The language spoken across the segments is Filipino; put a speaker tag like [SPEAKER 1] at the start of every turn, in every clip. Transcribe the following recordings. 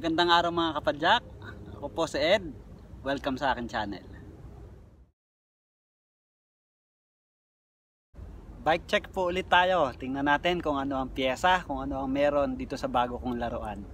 [SPEAKER 1] Magandang araw mga kapadyak. Ako po si Ed. Welcome sa akin channel. Bike check po ulit tayo. Tingnan natin kung ano ang piyesa, kung ano ang meron dito sa bago kong laruan.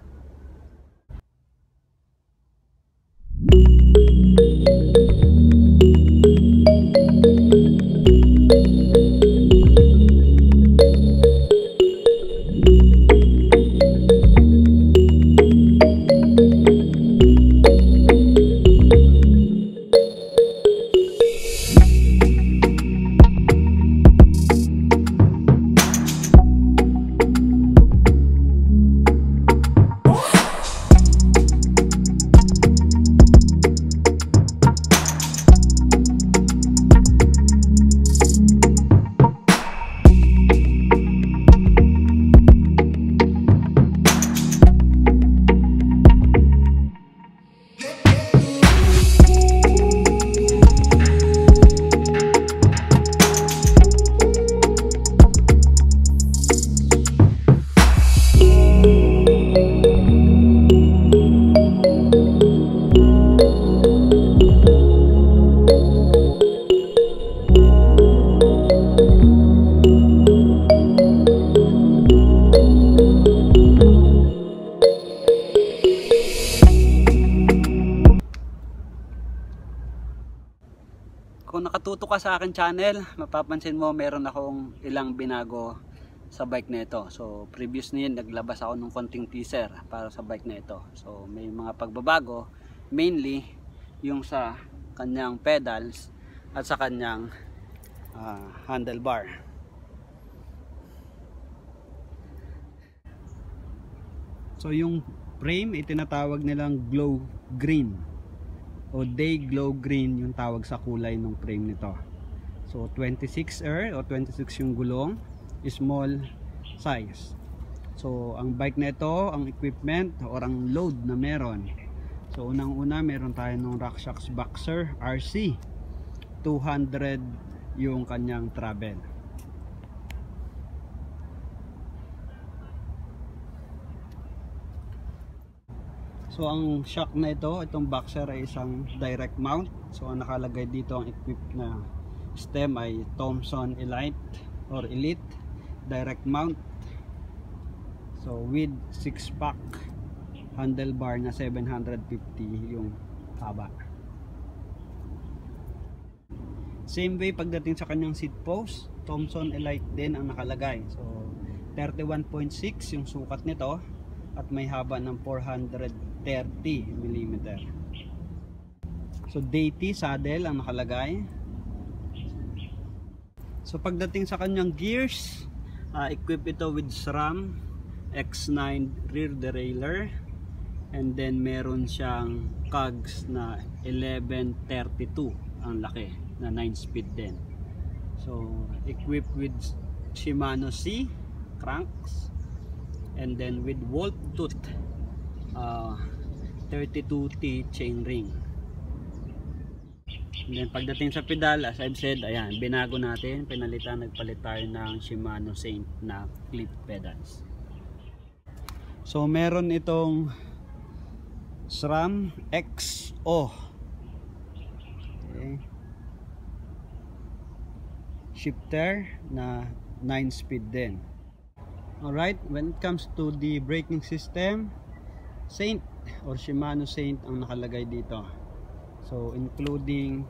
[SPEAKER 1] Kung nakatutok ka sa akin channel, mapapansin mo meron akong ilang binago sa bike na ito. So previous niyan naglabas ako ng konting teaser para sa bike na ito. So may mga pagbabago, mainly yung sa kanyang pedals at sa kanyang handlebar. So yung frame itinatawag nilang glow green o day glow green yung tawag sa kulay ng frame nito. So 26R o 26 yung gulong, small size. So ang bike na ito, ang equipment or ang load na meron. So unang una meron tayo ng RockShox Boxer RC 200 yung kanyang travel. So ang shock na ito, itong Boxer ay isang direct mount. So ang nakalagay dito ang equipped na stem ay Thomson Elite or Elite direct mount. So with 6-pack handlebar na 750 yung haba. Same way pagdating sa kanyang seat post, Thomson Elite din ang nakalagay. So 31.6 yung sukat nito at may haba ng 430 mm. So Deity saddle ang nakalagay. So pagdating sa kanyang gears, equipped ito with SRAM X9 rear derailleur, and then meron siyang cogs na 1132 ang laki na 9-speed din. So equipped with Shimano C cranks, and then with Wolf Tooth 32T chainring. And then pagdating sa pedal, as I've said, ayan, binago natin, nagpalit tayo ng Shimano Saint na clip pedals. So meron itong SRAM XO, okay, shifter na 9-speed din. Alright, when it comes to the braking system, Saint or Shimano Saint ang nakalagay dito. So including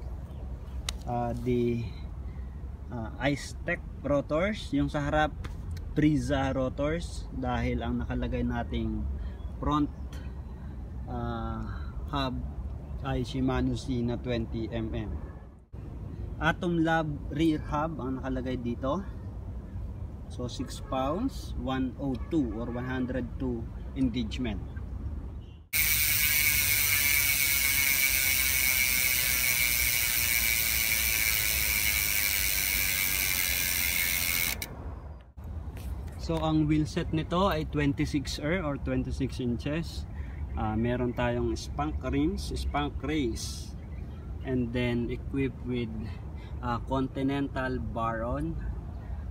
[SPEAKER 1] the Ice-Tech rotors, yung sa harap Brezza rotors, dahil ang nakalagay nating front hub ay Shimano C na 20 mm. Atom Lab rear hub ang nakalagay dito. So 6 pounds, 102 or 102 engagement. So ang wheel set nito ay 26R or 26 inches. Meron tayong spunk rims, spunk race, and then equipped with Continental Baron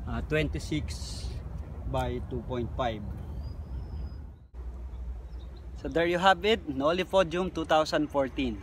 [SPEAKER 1] 26 by 2.5. So there you have it, Nollypodium 2014.